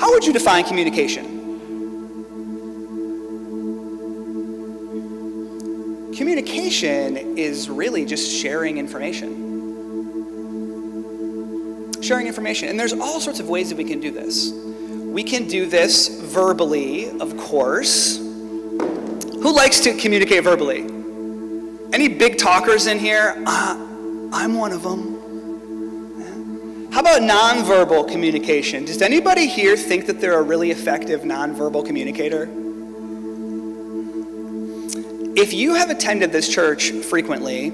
How would you define communication? Communication is really just sharing information. Sharing information. And there's all sorts of ways that we can do this. We can do this verbally, of course. Who likes to communicate verbally? Any big talkers in here? I'm one of them. Yeah. How about nonverbal communication? Does anybody here think that they're a really effective nonverbal communicator? If you have attended this church frequently,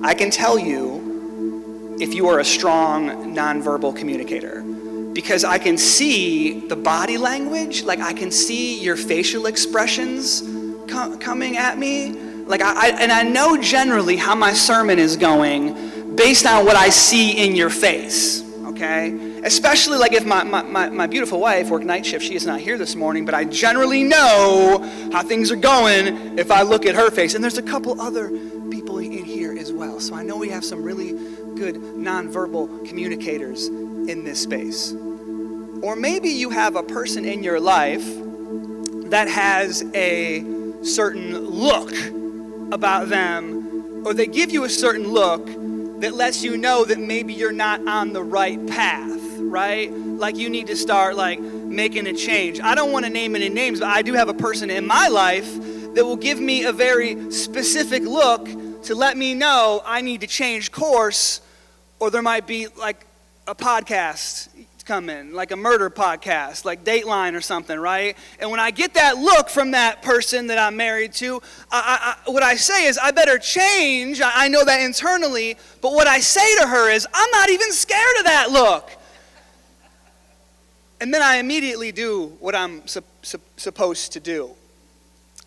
I can tell you if you are a strong nonverbal communicator, because I can see the body language, like I can see your facial expressions coming at me, like I know generally how my sermon is going based on what I see in your face, okay? Especially like if my beautiful wife worked night shift, she is not here this morning, but I generally know how things are going if I look at her face. And there's a couple other people in here as well. So I know we have some really good nonverbal communicators in this space. Or maybe you have a person in your life that has a certain look about them, or they give you a certain look that lets you know that maybe you're not on the right path. Right? Like you need to start like making a change. I don't want to name any names, but I do have a person in my life that will give me a very specific look to let me know I need to change course, or there might be like a podcast coming, like a murder podcast, like Dateline or something, right? And when I get that look from that person that I'm married to, what I say is, I better change. I know that internally, but what I say to her is, I'm not even scared of that look. And then I immediately do what I'm supposed to do.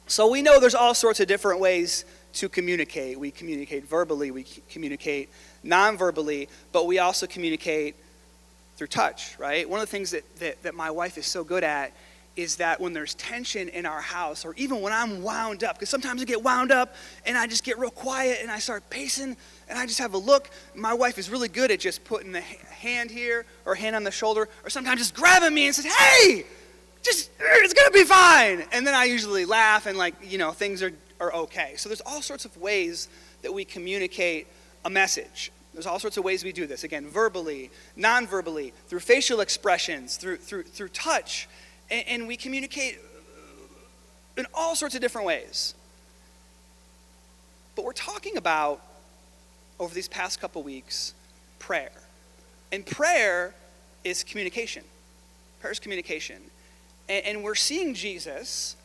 So we know there's all sorts of different ways to communicate. We communicate verbally, we communicate non-verbally, but we also communicate through touch, right? One of the things that my wife is so good at is that when there's tension in our house, or even when I'm wound up, because sometimes I get wound up and I just get real quiet and I start pacing and I just have a look. My wife is really good at just putting the hand here or hand on the shoulder, or sometimes just grabbing me and says, hey, it's gonna be fine. And then I usually laugh and things are okay. So there's all sorts of ways that we communicate a message. There's all sorts of ways we do this. Again, verbally, non-verbally, through facial expressions, through touch. And we communicate in all sorts of different ways. But we're talking about, over these past couple weeks, prayer. And prayer is communication. Prayer is communication. And we're seeing Jesus,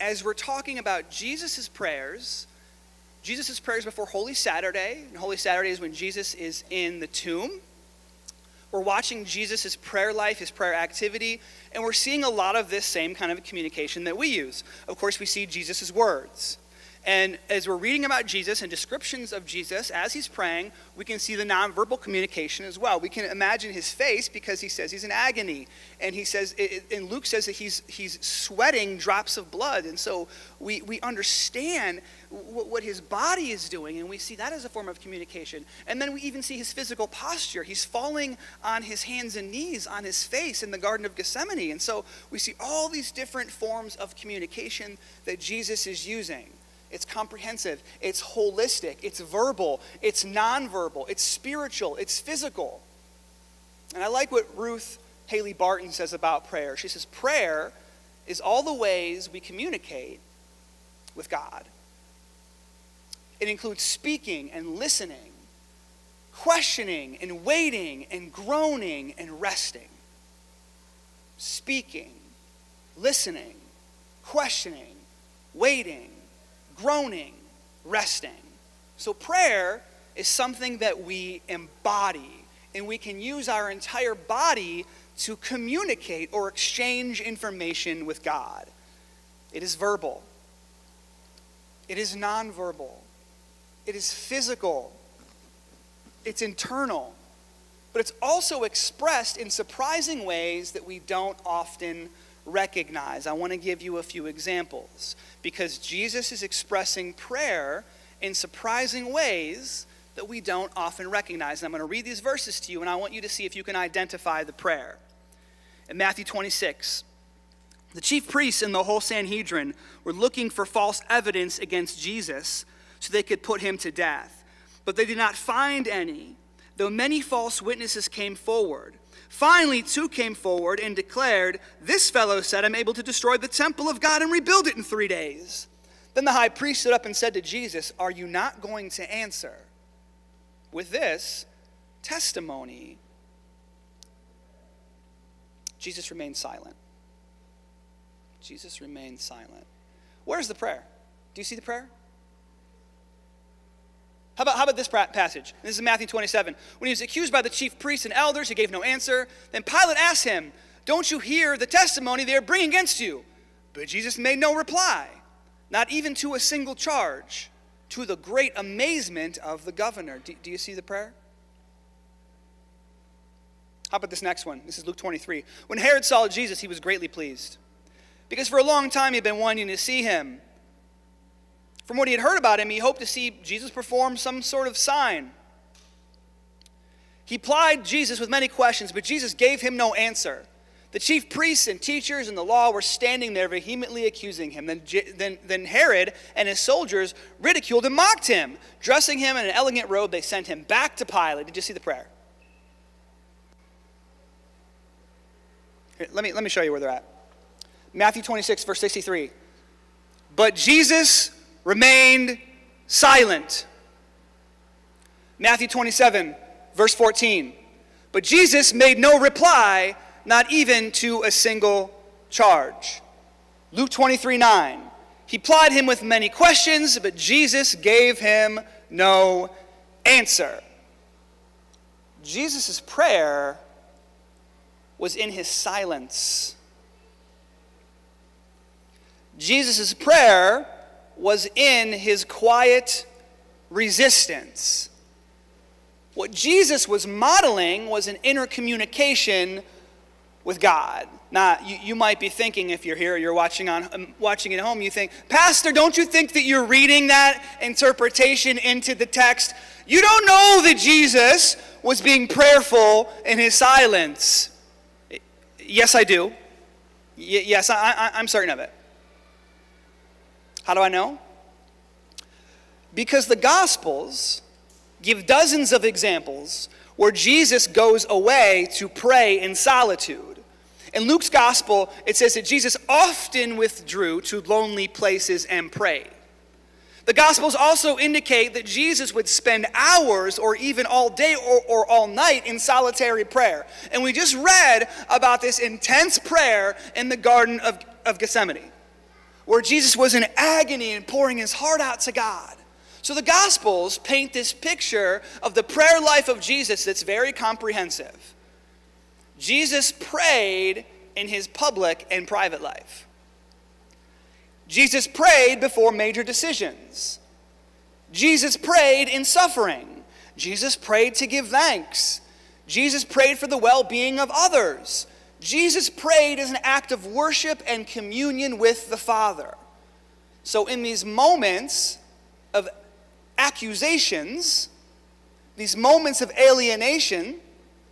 as we're talking about Jesus' prayers before Holy Saturday. And Holy Saturday is when Jesus is in the tomb. We're watching Jesus' prayer life, his prayer activity, and we're seeing a lot of this same kind of communication that we use. Of course, we see Jesus' words. And as we're reading about Jesus and descriptions of Jesus as he's praying, we can see the nonverbal communication as well. We can imagine his face because he says he's in agony. And he says, and Luke says that he's sweating drops of blood. And so we understand what his body is doing, and we see that as a form of communication. And then we even see his physical posture. He's falling on his hands and knees on his face in the Garden of Gethsemane. And so we see all these different forms of communication that Jesus is using. It's comprehensive, it's holistic, it's verbal, it's nonverbal, it's spiritual, it's physical. And I like what Ruth Haley Barton says about prayer. She says, prayer is all the ways we communicate with God. It includes speaking and listening, questioning and waiting and groaning and resting. Speaking, listening, questioning, waiting, groaning, resting. So prayer is something that we embody, and we can use our entire body to communicate or exchange information with God. It is verbal. It is nonverbal. It is physical. It's internal. But it's also expressed in surprising ways that we don't often recognize. I want to give you a few examples because Jesus is expressing prayer in surprising ways that we don't often recognize. And I'm going to read these verses to you, and I want you to see if you can identify the prayer. In Matthew 26, the chief priests and the whole Sanhedrin were looking for false evidence against Jesus so they could put him to death. But they did not find any, though many false witnesses came forward. Finally, 2 came forward and declared, "This fellow said, I'm able to destroy the temple of God and rebuild it in 3 days." Then the high priest stood up and said to Jesus, "Are you not going to answer?" With this testimony, Jesus remained silent. Jesus remained silent. Where's the prayer? Do you see the prayer? How about this passage? This is Matthew 27. When he was accused by the chief priests and elders, he gave no answer. Then Pilate asked him, "Don't you hear the testimony they are bringing against you?" But Jesus made no reply, not even to a single charge, to the great amazement of the governor. Do you see the prayer? How about this next one? This is Luke 23. When Herod saw Jesus, he was greatly pleased, because for a long time he had been wanting to see him. From what he had heard about him, he hoped to see Jesus perform some sort of sign. He plied Jesus with many questions, but Jesus gave him no answer. The chief priests and teachers in the law were standing there vehemently accusing him. Then Herod and his soldiers ridiculed and mocked him. Dressing him in an elegant robe, they sent him back to Pilate. Did you see the prayer? Here, let me show you where they're at. Matthew 26, verse 63. But Jesus remained silent. Matthew 27, verse 14. But Jesus made no reply, not even to a single charge. Luke 23:9. He plied him with many questions, but Jesus gave him no answer. Jesus' prayer was in his silence. Jesus' prayer was in his quiet resistance. What Jesus was modeling was an inner communication with God. Now, you might be thinking, if you're here, you're watching at home, you think, "Pastor, don't you think that you're reading that interpretation into the text? You don't know that Jesus was being prayerful in his silence." Yes, I do. Yes, I'm certain of it. How do I know? Because the Gospels give dozens of examples where Jesus goes away to pray in solitude. In Luke's Gospel, it says that Jesus often withdrew to lonely places and prayed. The Gospels also indicate that Jesus would spend hours or even all day or all night in solitary prayer. And we just read about this intense prayer in the Garden of Gethsemane, where Jesus was in agony and pouring his heart out to God. So the Gospels paint this picture of the prayer life of Jesus that's very comprehensive. Jesus prayed in his public and private life. Jesus prayed before major decisions. Jesus prayed in suffering. Jesus prayed to give thanks. Jesus prayed for the well-being of others. Jesus prayed as an act of worship and communion with the Father. So in these moments of accusations, these moments of alienation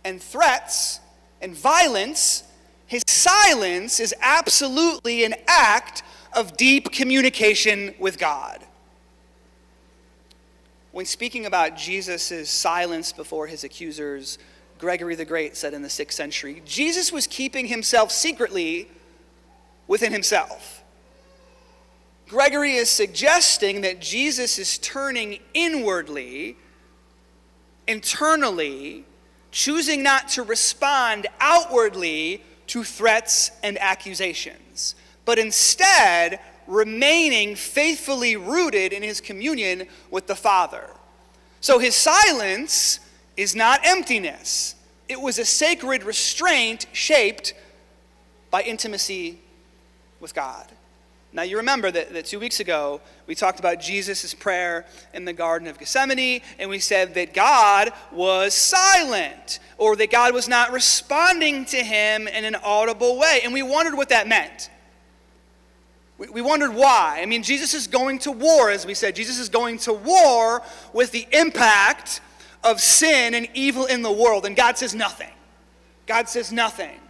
and threats and violence, his silence is absolutely an act of deep communication with God. When speaking about Jesus' silence before his accusers, Gregory the Great said in the 6th century, Jesus was keeping himself secretly within himself. Gregory is suggesting that Jesus is turning inwardly, internally, choosing not to respond outwardly to threats and accusations, but instead remaining faithfully rooted in his communion with the Father. So his silence is not emptiness. It was a sacred restraint shaped by intimacy with God. Now you remember that 2 weeks ago we talked about Jesus' prayer in the Garden of Gethsemane, and we said that God was silent, or that God was not responding to him in an audible way. And we wondered what that meant. We wondered why. I mean, Jesus is going to war, as we said. Jesus is going to war with the impact of sin and evil in the world, and God says nothing. God says nothing.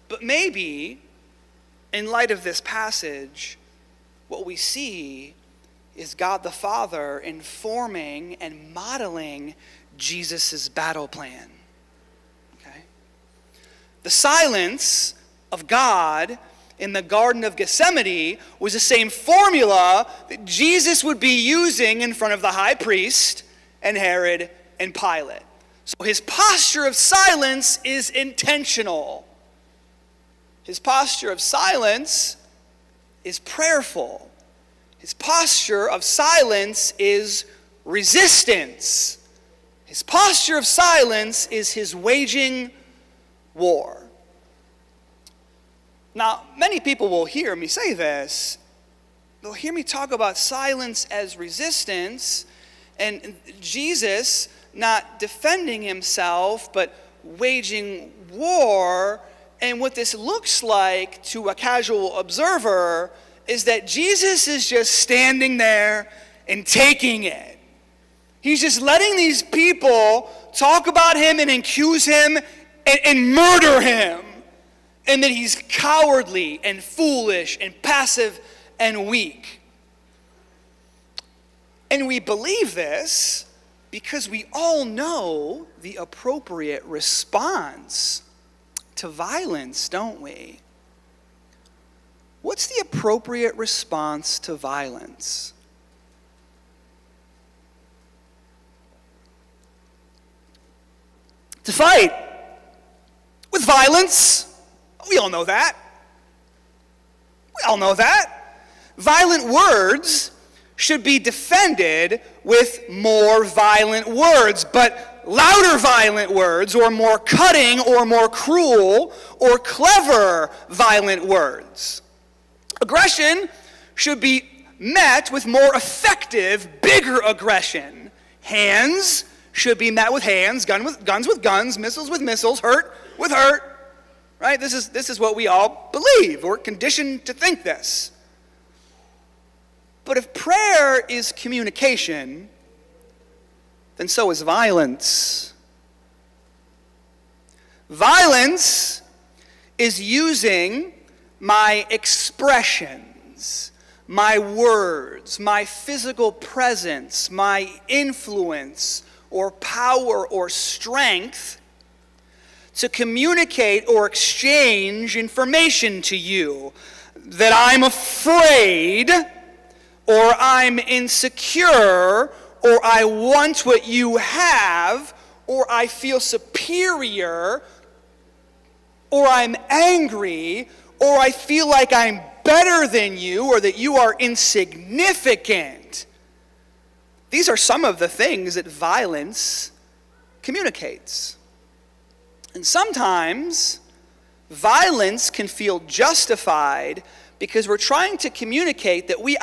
But maybe, in light of this passage, what we see is God the Father informing and modeling Jesus' battle plan. Okay? The silence of God in the Garden of Gethsemane was the same formula that Jesus would be using in front of the high priest and Herod and Pilate. So his posture of silence is intentional. His posture of silence is prayerful. His posture of silence is resistance. His posture of silence is his waging war. Now, many people will hear me say this. They'll hear me talk about silence as resistance, and Jesus not defending himself, but waging war. And what this looks like to a casual observer is that Jesus is just standing there and taking it. He's just letting these people talk about him and accuse him and murder him. And that he's cowardly and foolish and passive and weak. And we believe this because we all know the appropriate response to violence, don't we? What's the appropriate response to violence? To fight with violence. We all know that. We all know that. Violent words should be defended with more violent words, but louder violent words, or more cutting, or more cruel, or clever violent words. Aggression should be met with more effective, bigger aggression. Hands should be met with hands, guns with guns, missiles with missiles, hurt with hurt. Right? This is what we all believe. We're conditioned to think this. But if prayer is communication, then so is violence. Violence is using my expressions, my words, my physical presence, my influence or power or strength to communicate or exchange information to you that I'm afraid, or I'm insecure, or I want what you have, or I feel superior, or I'm angry, or I feel like I'm better than you, or that you are insignificant. These are some of the things that violence communicates. And sometimes violence can feel justified because we're trying to communicate that we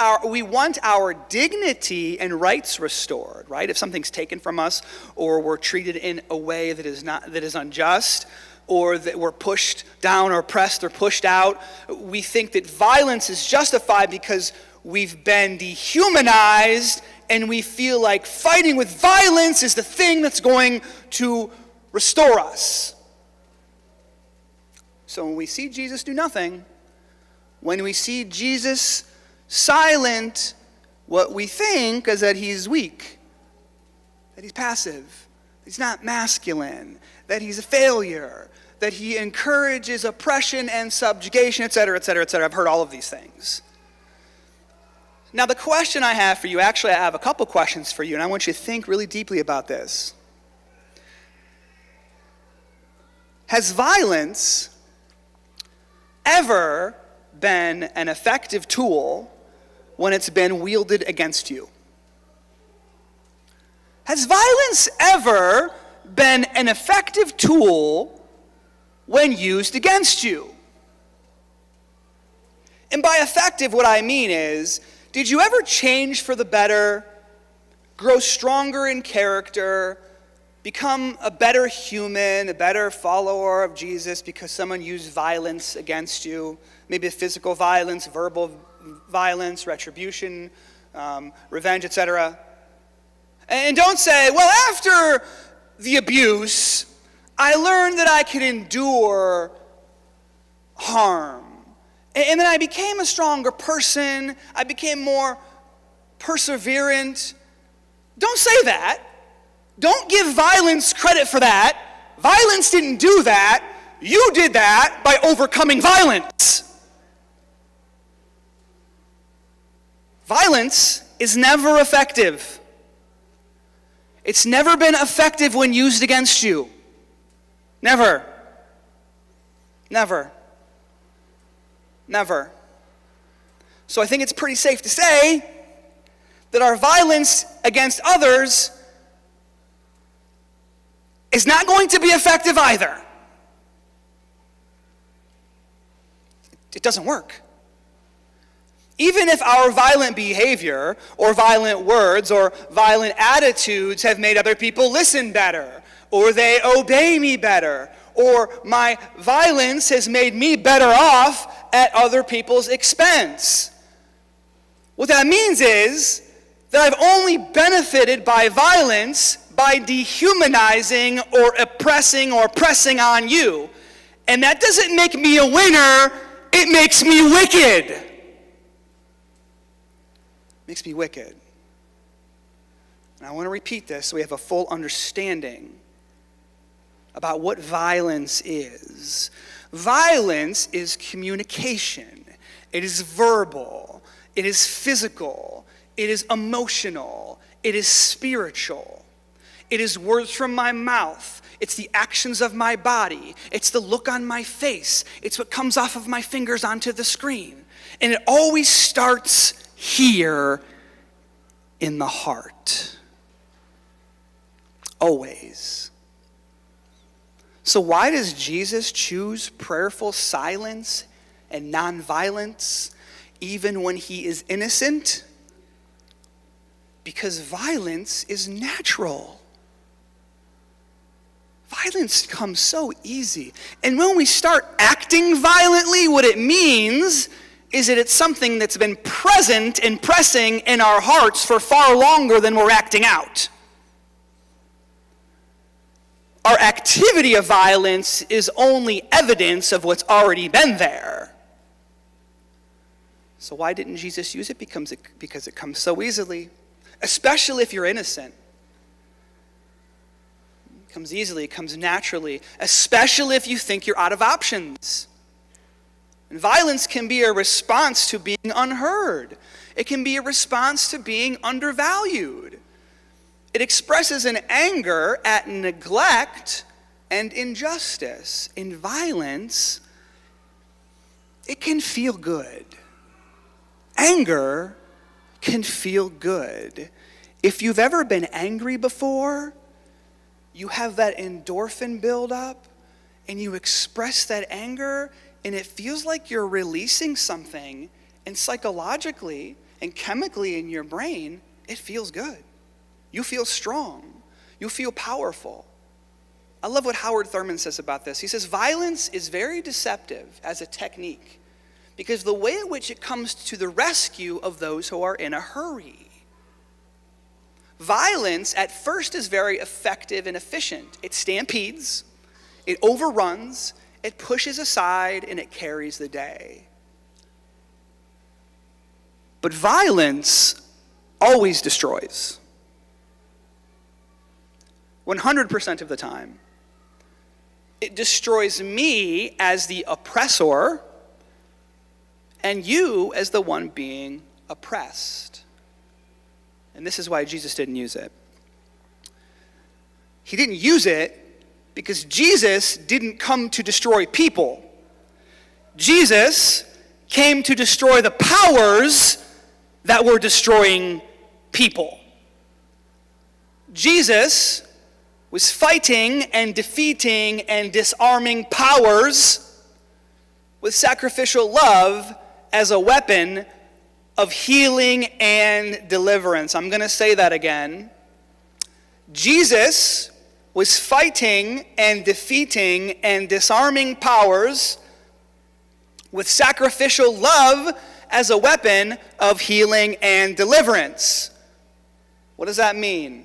want our dignity and rights restored, right? If something's taken from us, or we're treated in a way that is unjust, or that we're pushed down or oppressed or pushed out, we think that violence is justified because we've been dehumanized, and we feel like fighting with violence is the thing that's going to restore us. So when we see Jesus do nothing, when we see Jesus silent, what we think is that he's weak, that he's passive, that he's not masculine, that he's a failure, that he encourages oppression and subjugation, etc., etc., etc. I've heard all of these things. Now the question I have for you, actually I have a couple questions for you, and I want you to think really deeply about this. Has violence ever been an effective tool when it's been wielded against you? Has violence ever been an effective tool when used against you? And by effective, what I mean is, did you ever change for the better, grow stronger in character, become a better human, a better follower of Jesus because someone used violence against you? Maybe physical violence, verbal violence, retribution, revenge, etc. And don't say, well, after the abuse, I learned that I could endure harm. And then I became a stronger person. I became more perseverant. Don't say that. Don't give violence credit for that. Violence didn't do that. You did that by overcoming violence. Violence is never effective. It's never been effective when used against you. Never. Never. Never. So I think it's pretty safe to say that our violence against others is not going to be effective either. It doesn't work. Even if our violent behavior or violent words or violent attitudes have made other people listen better, or they obey me better, or my violence has made me better off at other people's expense. What that means is that I've only benefited by violence by dehumanizing or oppressing or pressing on you. And that doesn't make me a winner, it makes me wicked. Makes me wicked. And I want to repeat this so we have a full understanding about what violence is. Violence is communication. It is verbal. It is physical. It is emotional. It is spiritual. It is words from my mouth. It's the actions of my body. It's the look on my face. It's what comes off of my fingers onto the screen. And it always starts here in the heart. Always. So why does Jesus choose prayerful silence and nonviolence even when he is innocent? Because violence is natural. Violence comes so easy. And when we start acting violently, what it means is that it's something that's been present and pressing in our hearts for far longer than we're acting out. Our activity of violence is only evidence of what's already been there. So why didn't Jesus use it? Because it comes so easily, especially if you're innocent. It comes easily, it comes naturally, especially if you think you're out of options. And violence can be a response to being unheard. It can be a response to being undervalued. It expresses an anger at neglect and injustice. In violence, it can feel good. Anger can feel good. If you've ever been angry before, you have that endorphin buildup, and you express that anger, and it feels like you're releasing something, and psychologically and chemically in your brain, it feels good. You feel strong. You feel powerful. I love what Howard Thurman says about this. He says, violence is very deceptive as a technique because the way in which it comes to the rescue of those who are in a hurry. Violence at first is very effective and efficient. It stampedes, it overruns, it pushes aside, and it carries the day. But violence always destroys. 100% of the time. It destroys me as the oppressor and you as the one being oppressed. And this is why Jesus didn't use it. He didn't use it because Jesus didn't come to destroy people. Jesus came to destroy the powers that were destroying people. Jesus was fighting and defeating and disarming powers with sacrificial love as a weapon of healing and deliverance. I'm going to say that again. Jesus was fighting and defeating and disarming powers with sacrificial love as a weapon of healing and deliverance. What does that mean?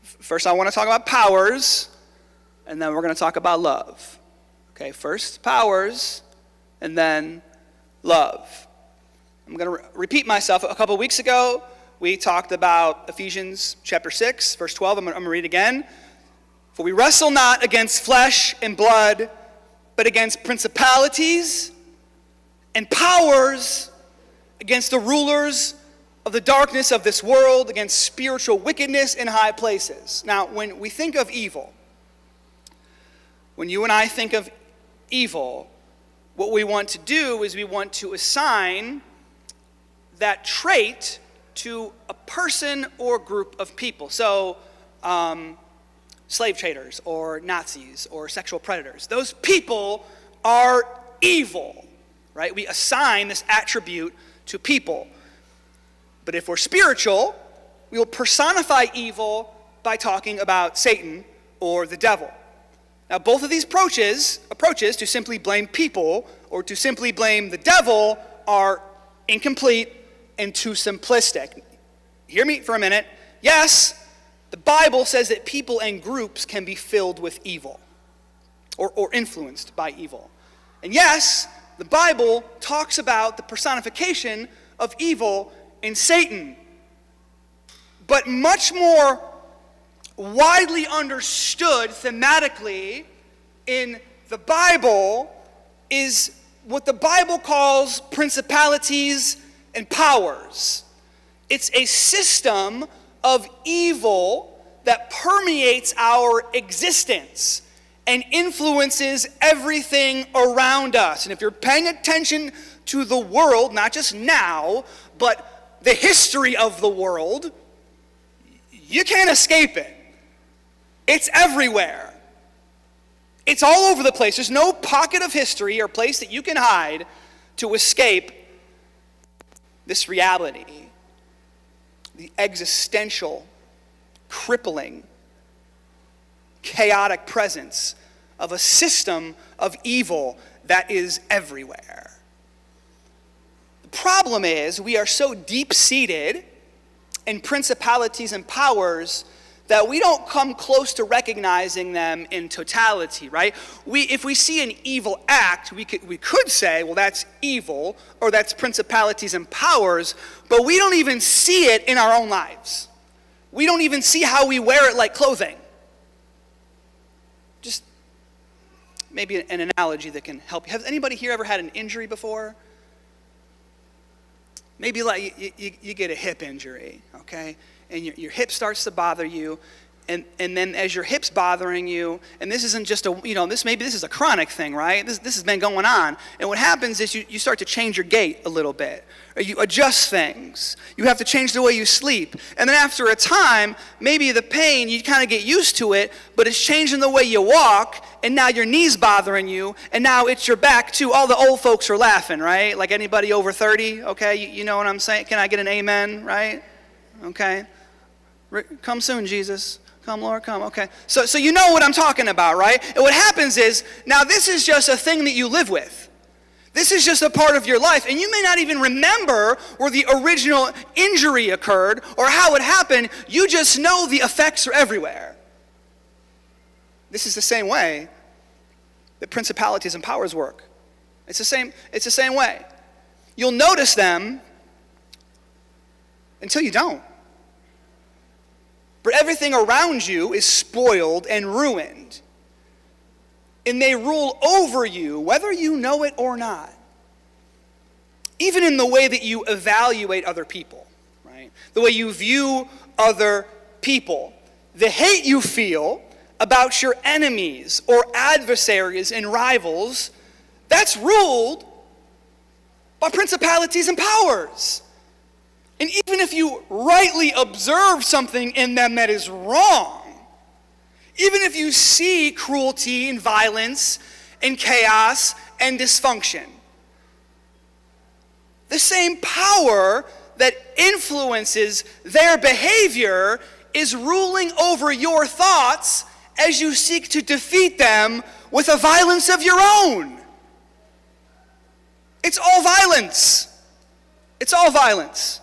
First, I want to talk about powers, and then we're going to talk about love. Okay, first powers, and then love. I'm going to repeat myself. A couple weeks ago, we talked about Ephesians chapter 6, verse 12. I'm going to read again. For we wrestle not against flesh and blood, but against principalities and powers, against the rulers of the darkness of this world, against spiritual wickedness in high places. Now, when we think of evil, when you and I think of evil, what we want to do is we want to assign that trait to a person or group of people. So, slave traders or Nazis or sexual predators. Those people are evil, right? We assign this attribute to people. But if we're spiritual, we will personify evil by talking about Satan or the devil. Now, both of these approaches to simply blame people or to simply blame the devil are incomplete and too simplistic. Hear me for a minute. Yes, the Bible says that people and groups can be filled with evil or influenced by evil. And yes, the Bible talks about the personification of evil in Satan. But much more widely understood thematically in the Bible is what the Bible calls principalities and powers. It's a system of evil that permeates our existence and influences everything around us. And if you're paying attention to the world, not just now, but the history of the world, you can't escape it. It's everywhere. It's all over the place. There's no pocket of history or place that you can hide to escape this reality. The existential, crippling, chaotic presence of a system of evil that is everywhere. The problem is we are so deep-seated in principalities and powers that we don't come close to recognizing them in totality, right? If we see an evil act, we could say, well, that's evil, or that's principalities and powers, but we don't even see it in our own lives. We don't even see how we wear it like clothing. Just maybe an analogy that can help you. Has anybody here ever had an injury before? Maybe like you get a hip injury, okay? And your hip starts to bother you, and then as your hip's bothering you, and this isn't just this is a chronic thing, right? This has been going on. And what happens is you start to change your gait a little bit, or you adjust things. You have to change the way you sleep. And then after a time, maybe the pain, you kind of get used to it, but it's changing the way you walk, and now your knee's bothering you, and now it's your back too. All the old folks are laughing, right? Like anybody over 30, okay? You know what I'm saying? Can I get an amen, right? Okay. Come soon, Jesus. Come, Lord, come. Okay. So you know what I'm talking about, right? And what happens is, now this is just a thing that you live with. This is just a part of your life. And you may not even remember where the original injury occurred or how it happened. You just know the effects are everywhere. This is the same way that principalities and powers work. It's the same way. You'll notice them until you don't. But everything around you is spoiled and ruined. And they rule over you, whether you know it or not. Even in the way that you evaluate other people, right? The way you view other people. The hate you feel about your enemies or adversaries and rivals, that's ruled by principalities and powers. And even if you rightly observe something in them that is wrong, even if you see cruelty and violence and chaos and dysfunction, the same power that influences their behavior is ruling over your thoughts as you seek to defeat them with a violence of your own. It's all violence. It's all violence.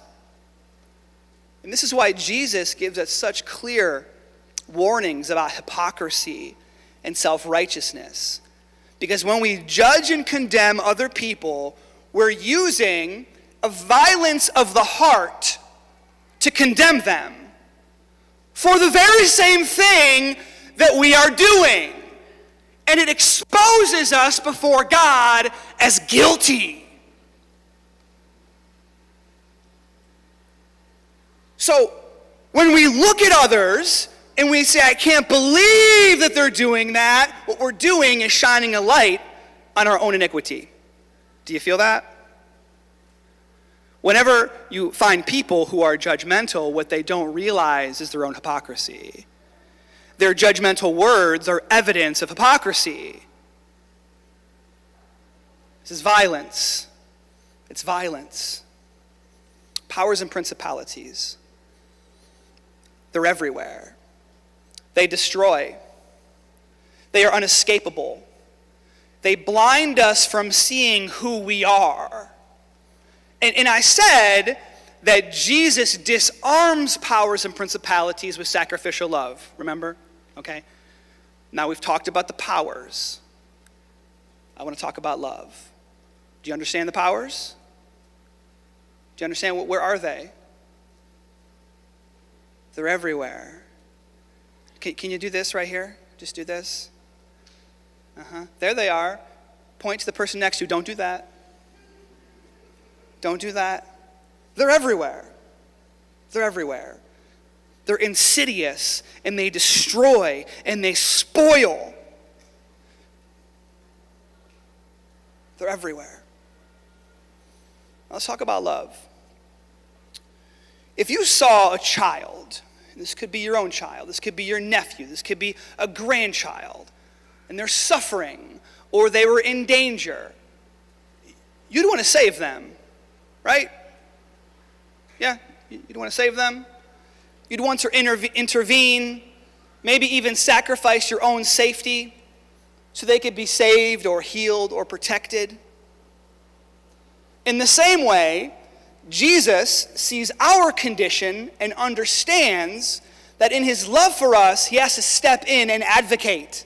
And this is why Jesus gives us such clear warnings about hypocrisy and self-righteousness. Because when we judge and condemn other people, we're using a violence of the heart to condemn them for the very same thing that we are doing. And it exposes us before God as guilty. So when we look at others and we say, I can't believe that they're doing that, what we're doing is shining a light on our own iniquity. Do you feel that? Whenever you find people who are judgmental, what they don't realize is their own hypocrisy. Their judgmental words are evidence of hypocrisy. This is violence. It's violence. Powers and principalities. They're everywhere. They destroy. They are unescapable. They blind us from seeing who we are. And I said that Jesus disarms powers and principalities with sacrificial love. Remember? Okay? Now we've talked about the powers. I want to talk about love. Do you understand the powers? Do you understand where are they? They're everywhere. Can you do this right here? Just do this. There they are. Point to the person next to you. Don't do that. Don't do that. They're everywhere. They're everywhere. They're insidious, and they destroy, and they spoil. They're everywhere. Now let's talk about love. If you saw a child, this could be your own child, this could be your nephew, this could be a grandchild, and they're suffering, or they were in danger, you'd want to save them, right? Yeah, you'd want to save them. You'd want to intervene, maybe even sacrifice your own safety so they could be saved or healed or protected. In the same way, Jesus sees our condition and understands that in his love for us, he has to step in and advocate.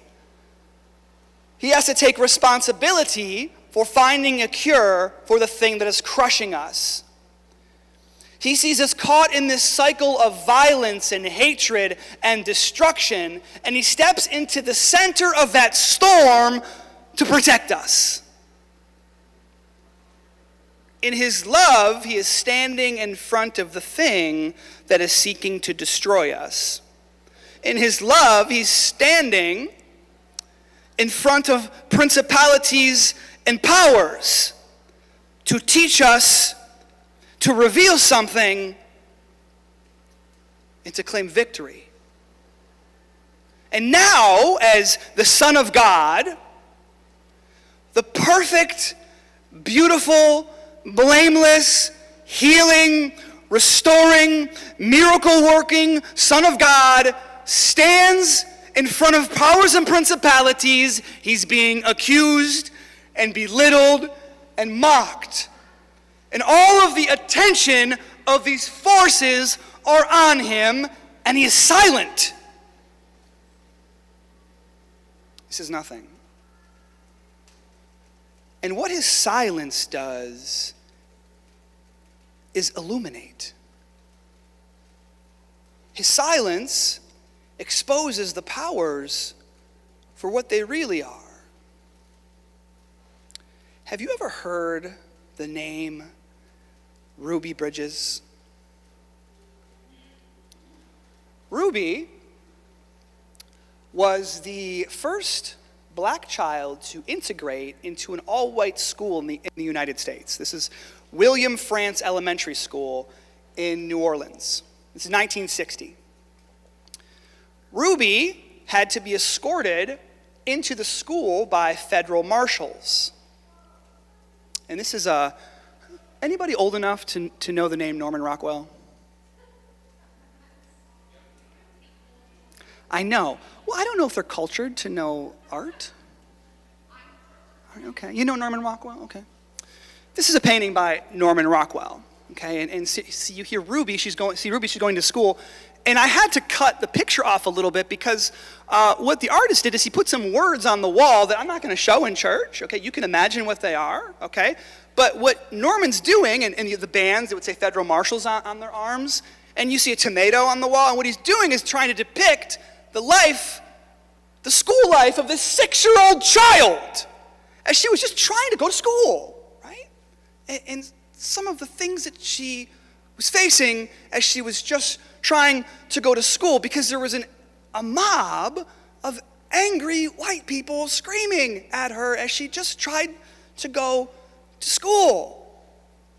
He has to take responsibility for finding a cure for the thing that is crushing us. He sees us caught in this cycle of violence and hatred and destruction, and he steps into the center of that storm to protect us. In his love, he is standing in front of the thing that is seeking to destroy us. In his love, he's standing in front of principalities and powers to teach us, to reveal something, and to claim victory. And now, as the Son of God, the perfect, beautiful, blameless, healing, restoring, miracle-working Son of God stands in front of powers and principalities. He's being accused and belittled and mocked. And all of the attention of these forces are on him, and he is silent. He says nothing. And what his silence does is illuminate. His silence exposes the powers for what they really are. Have you ever heard the name Ruby Bridges? Ruby was the first black child to integrate into an all-white school in the United States. This is William France Elementary School in New Orleans. This is 1960. Ruby had to be escorted into the school by federal marshals. And this is anybody old enough to know the name Norman Rockwell? I know. Well, I don't know if they're cultured to know art. Okay, you know Norman Rockwell? Okay. This is a painting by Norman Rockwell. Okay, and see you hear Ruby, she's going to school, And I had to cut the picture off a little bit because what the artist did is he put some words on the wall that I'm not going to show in church. Okay, you can imagine what they are. Okay, but what Norman's doing, and the bands, it would say federal marshals on their arms, and you see a tomato on the wall, and what he's doing is trying to depict the school life of this 6-year-old child as she was just trying to go to school, right? And some of the things that she was facing as she was just trying to go to school, because there was a mob of angry white people screaming at her as she just tried to go to school.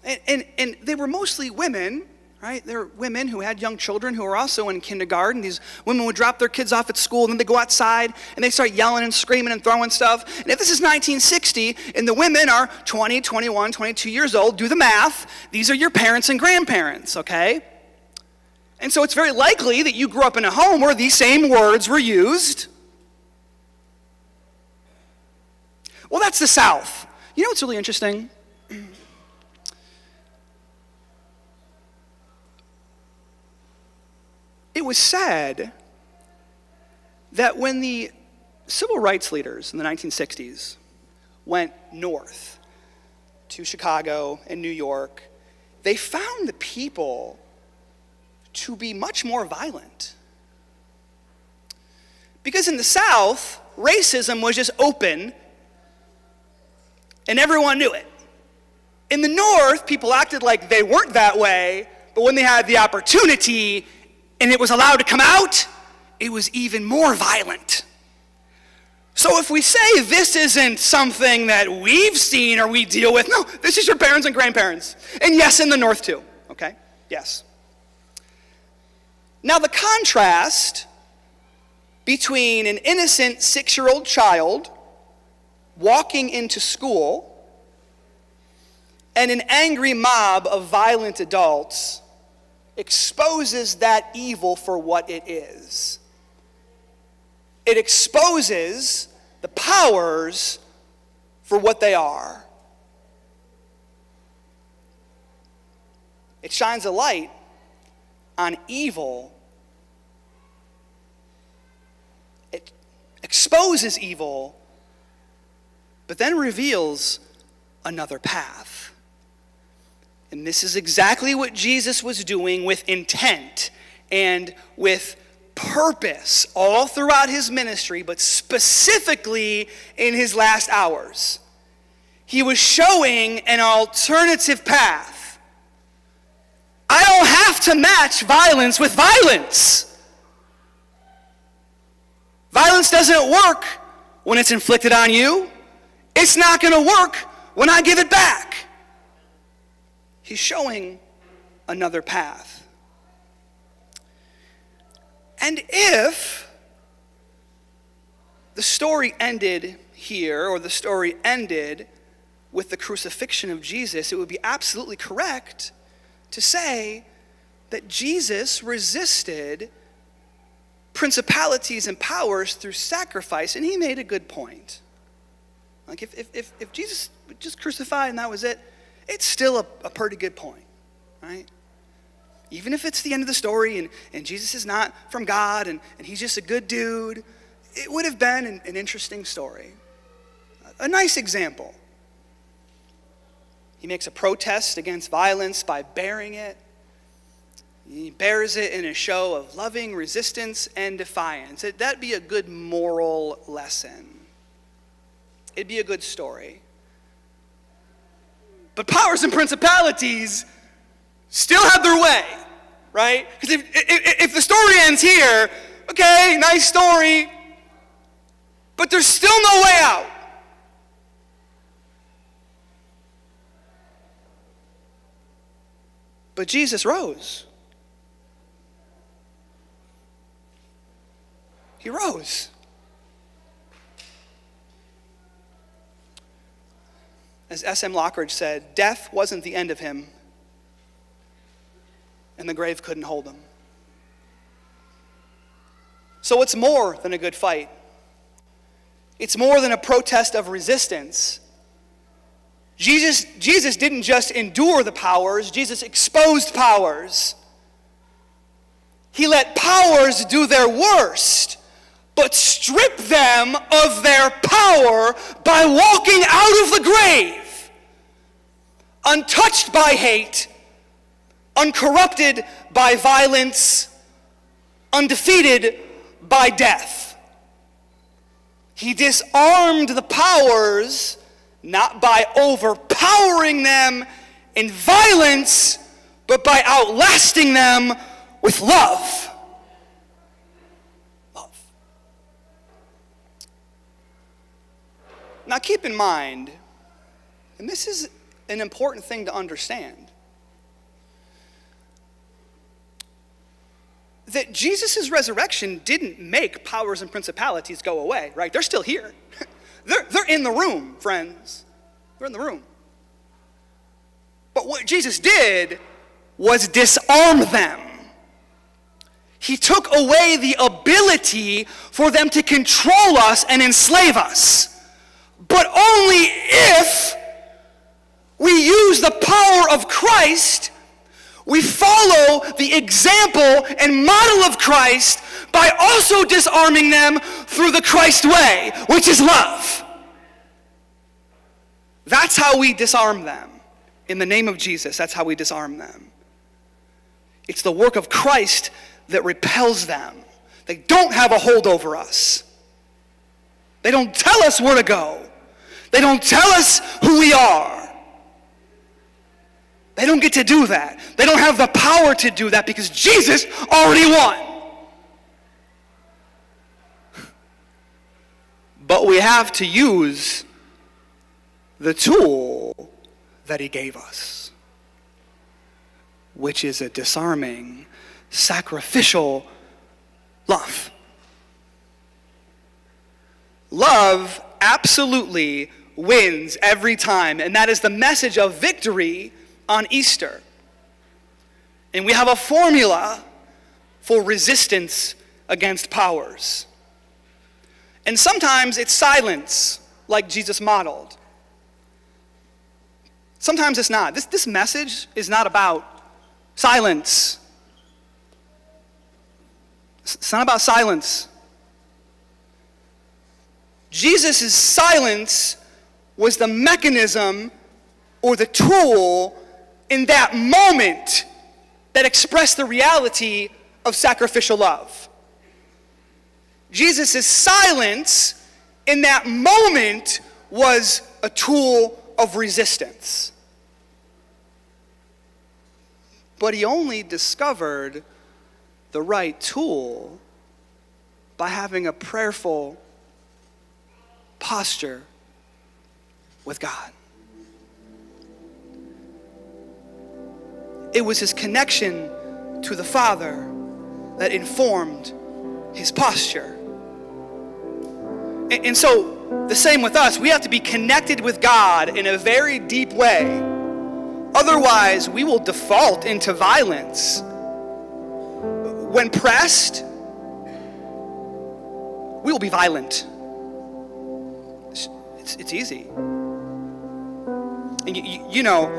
And they were mostly women, right? They were women who had young children who were also in kindergarten. These women would drop their kids off at school, and then they go outside and they start yelling and screaming and throwing stuff. And if this is 1960 and the women are 20, 21, 22 years old, do the math. These are your parents and grandparents, okay? And so it's very likely that you grew up in a home where these same words were used. Well, that's the South. You know what's really interesting? It was said that when the civil rights leaders in the 1960s went north to Chicago and New York, they found the people to be much more violent. Because in the South, racism was just open and everyone knew it. In the North, people acted like they weren't that way, but when they had the opportunity and it was allowed to come out, it was even more violent. So if we say this isn't something that we've seen or we deal with, no, this is your parents and grandparents. And yes, in the North too, okay? Yes. Now the contrast between an innocent 6-year-old child walking into school and an angry mob of violent adults exposes that evil for what it is. It exposes the powers for what they are. It shines a light on evil. It exposes evil, but then reveals another path. And this is exactly what Jesus was doing with intent and with purpose all throughout his ministry, but specifically in his last hours. He was showing an alternative path. I don't have to match violence with violence. Violence doesn't work when it's inflicted on you. It's not going to work when I give it back. He's showing another path. And if the story ended here, or the story ended with the crucifixion of Jesus, it would be absolutely correct to say that Jesus resisted principalities and powers through sacrifice, and he made a good point. Like if Jesus would just crucified and that was it, it's still a pretty good point, right? Even if it's the end of the story and Jesus is not from God and he's just a good dude, it would have been an interesting story. A nice example. He makes a protest against violence by bearing it. He bears it in a show of loving resistance and defiance. That'd be a good moral lesson. It'd be a good story. But powers and principalities still have their way, right? Because if the story ends here, okay, nice story, but there's still no way out. But Jesus rose. He rose. As S.M. Lockridge said, death wasn't the end of him, and the grave couldn't hold him. So it's more than a good fight. It's more than a protest of resistance. Jesus didn't just endure the powers, Jesus exposed powers. He let powers do their worst, but strip them of their power by walking out of the grave, untouched by hate, uncorrupted by violence, undefeated by death. He disarmed the powers not by overpowering them in violence, but by outlasting them with love. Love. Now keep in mind, and this is an important thing to understand, that Jesus' resurrection didn't make powers and principalities go away, right? They're still here. They're in the room, friends. They're in the room. But what Jesus did was disarm them. He took away the ability for them to control us and enslave us. But only if we use the power of Christ, we follow the example and model of Christ by also disarming them through the Christ way, which is love. That's how we disarm them. In the name of Jesus, that's how we disarm them. It's the work of Christ that repels them. They don't have a hold over us. They don't tell us where to go. They don't tell us who we are. They don't get to do that. They don't have the power to do that because Jesus already won. But we have to use the tool that he gave us, which is a disarming, sacrificial love. Love absolutely wins every time, and that is the message of victory on Easter. And we have a formula for resistance against powers. And sometimes it's silence, like Jesus modeled. Sometimes it's not. This message is not about silence. It's not about silence. Jesus' silence was the mechanism or the tool in that moment that expressed the reality of sacrificial love. Jesus' silence in that moment was a tool of resistance. But he only discovered the right tool by having a prayerful posture with God. It was his connection to the Father that informed his posture. And so, the same with us. We have to be connected with God in a very deep way. Otherwise, we will default into violence. When pressed, we will be violent. It's easy. And you know,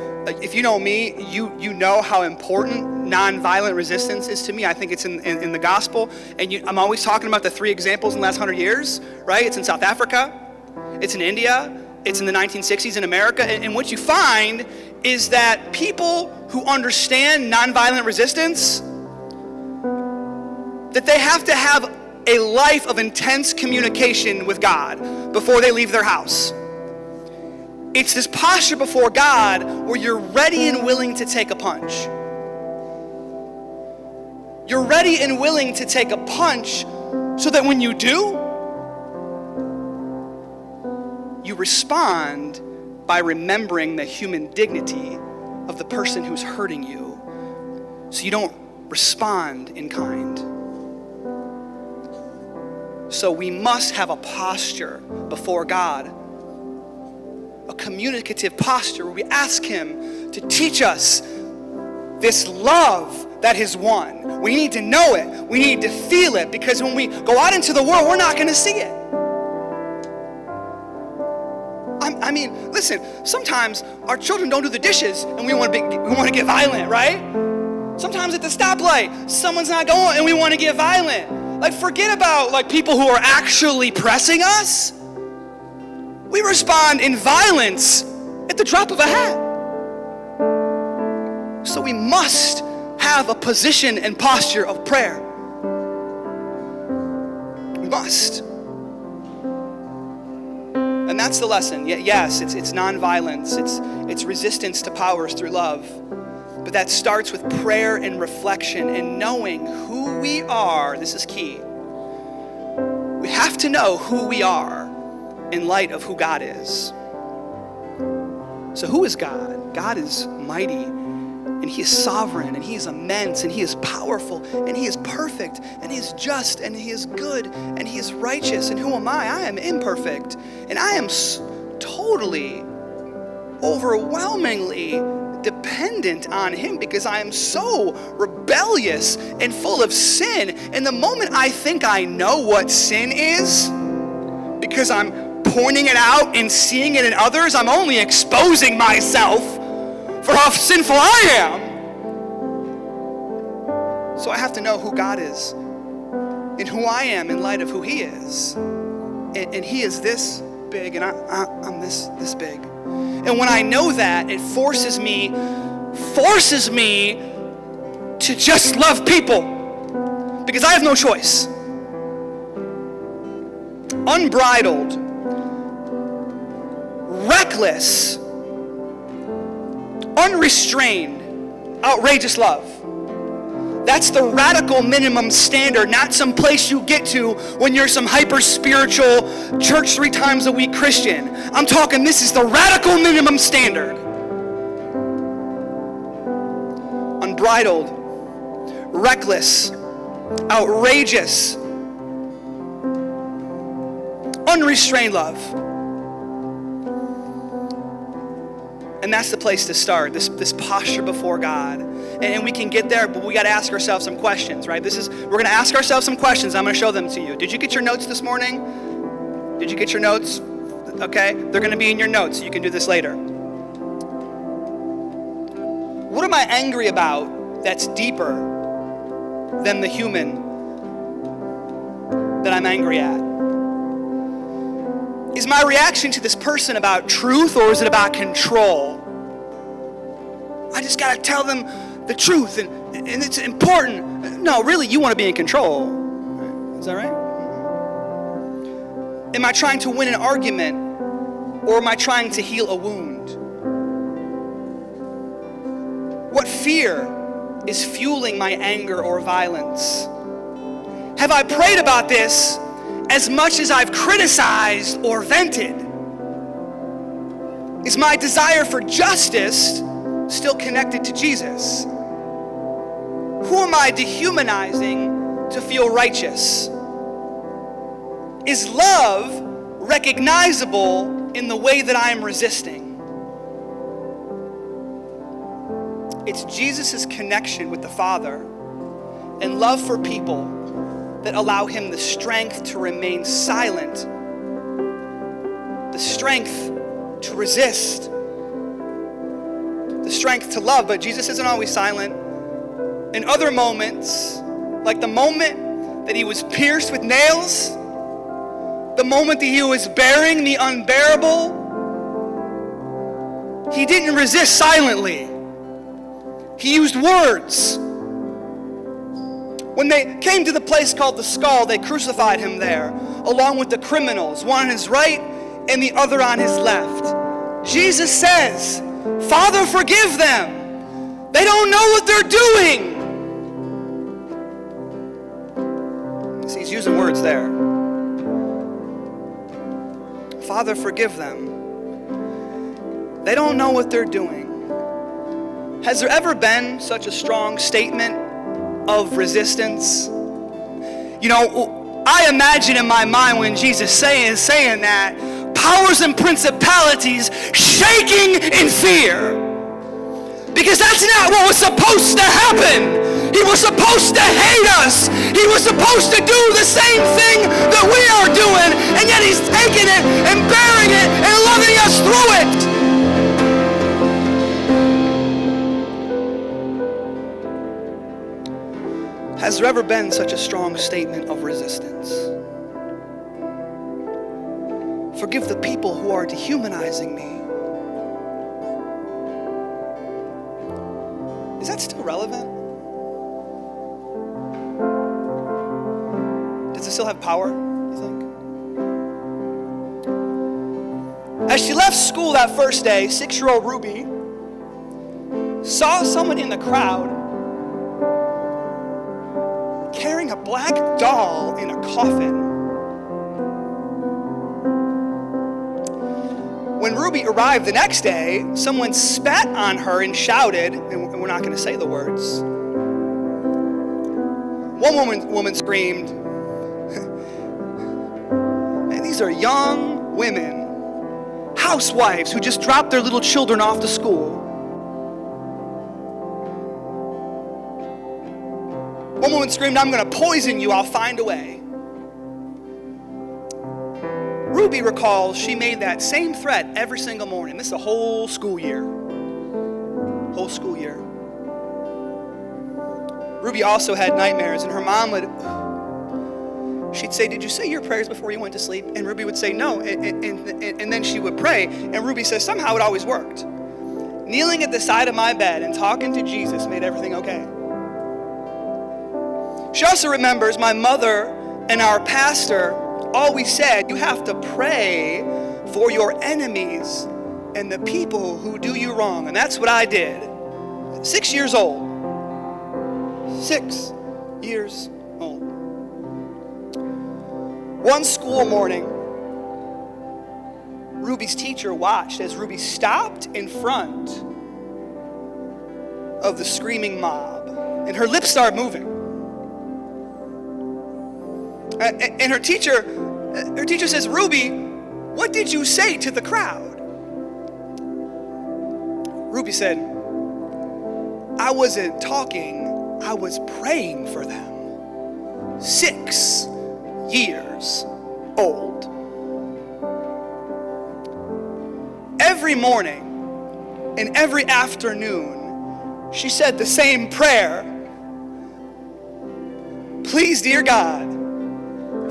if you know me, you know how important nonviolent resistance is to me. I think it's in the gospel. And I'm always talking about the 3 examples in the last 100 years, right? It's in South Africa, it's in India, it's in the 1960s in America. And what you find is that people who understand nonviolent resistance, that they have to have a life of intense communication with God before they leave their house. It's this posture before God where you're ready and willing to take a punch. You're ready and willing to take a punch so that when you do, you respond by remembering the human dignity of the person who's hurting you, so you don't respond in kind. So we must have a posture before God, a communicative posture where we ask him to teach us this love that has won. We need to know it. We need to feel it, because when we go out into the world, we're not going to see it. I mean, listen, sometimes our children don't do the dishes and we want to get violent, right? Sometimes at the stoplight, someone's not going and we want to get violent. Like, forget about like people who are actually pressing us. We respond in violence at the drop of a hat. So we must have a position and posture of prayer. We must. And that's the lesson. Yes, it's nonviolence. It's resistance to powers through love. But that starts with prayer and reflection and knowing who we are. This is key. We have to know who we are in light of who God is. So who is God? God is mighty, and he is sovereign, and he is immense, and he is powerful, and he is perfect, and he is just, and he is good, and he is righteous. And who am I? I am imperfect, and I am totally, overwhelmingly dependent on him because I am so rebellious and full of sin. And the moment I think I know what sin is, because I'm pointing it out and seeing it in others, I'm only exposing myself for how sinful I am. So I have to know who God is and who I am in light of who he is. And he is this big, and I'm this big. And when I know that, it forces me to just love people because I have no choice. Unbridled, reckless, unrestrained, outrageous love. That's the radical minimum standard, not some place you get to when you're some hyper-spiritual, church 3 times a week Christian. I'm talking this is the radical minimum standard. Unbridled, reckless, outrageous, unrestrained love. And that's the place to start, this posture before God. And we can get there, but we got to ask ourselves some questions, right? We're going to ask ourselves some questions. I'm going to show them to you. Did you get your notes this morning? Did you get your notes? Okay, they're going to be in your notes. You can do this later. What am I angry about that's deeper than the human that I'm angry at? Is my reaction to this person about truth, or is it about control? I just got to tell them the truth, and it's important. No, really, you want to be in control. Is that right? Am I trying to win an argument, or am I trying to heal a wound? What fear is fueling my anger or violence? Have I prayed about this as much as I've criticized or vented? Is my desire for justice still connected to Jesus? Who am I dehumanizing to feel righteous? Is love recognizable in the way that I am resisting? It's Jesus' connection with the Father and love for people that allow him the strength to remain silent, the strength to resist, the strength to love. But Jesus isn't always silent. In other moments, like the moment that he was pierced with nails, the moment that he was bearing the unbearable, he didn't resist silently. He used words. When they came to the place called the Skull, they crucified him there, along with the criminals, one on his right and the other on his left. Jesus says, "Father, forgive them. They don't know what they're doing." So he's using words there. Father, forgive them. They don't know what they're doing. Has there ever been such a strong statement of resistance? You know, I imagine in my mind when Jesus saying that, powers and principalities shaking in fear. Because that's not what was supposed to happen. He was supposed to hate us. He was supposed to do the same thing that we are doing, and yet he's taking it and bearing it and loving us through it. Has there ever been such a strong statement of resistance? Forgive the people who are dehumanizing me. Is that still relevant? Does it still have power, you think? As she left school that first day, 6-year-old Ruby saw someone in the crowd carrying a black doll in a coffin. When Ruby arrived the next day, someone spat on her and shouted, and we're not going to say the words. One woman screamed, and these are young women, housewives who just dropped their little children off to school. One woman screamed, I'm going to poison you, I'll find a way. Ruby recalls she made that same threat every single morning. This is a whole school year. Whole school year. Ruby also had nightmares, and her mom she'd say, did you say your prayers before you went to sleep? And Ruby would say no, and then she would pray, and Ruby says, somehow it always worked. Kneeling at the side of my bed and talking to Jesus made everything okay. She also remembers my mother and our pastor always said, you have to pray for your enemies and the people who do you wrong. And that's what I did. 6 years old. 6 years old. One school morning, Ruby's teacher watched as Ruby stopped in front of the screaming mob, and her lips started moving. And her teacher says, Ruby, what did you say to the crowd? Ruby said, I wasn't talking, I was praying for them. 6 years old. Every morning and every afternoon, she said the same prayer. Please, dear God,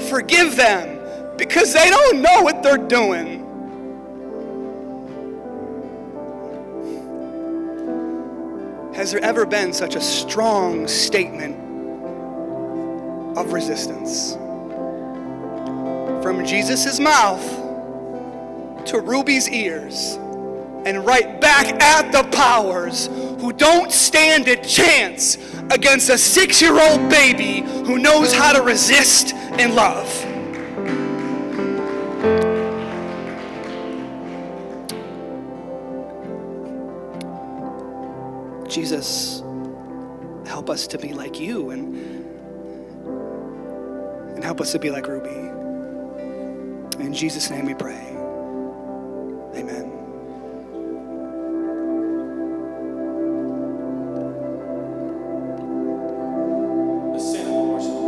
forgive them because they don't know what they're doing. Has there ever been such a strong statement of resistance? From Jesus' mouth to Ruby's ears and right back at the powers who don't stand a chance against a 6-year-old baby who knows how to resist and love. Jesus, help us to be like you and help us to be like Ruby. In Jesus' name we pray. Amen.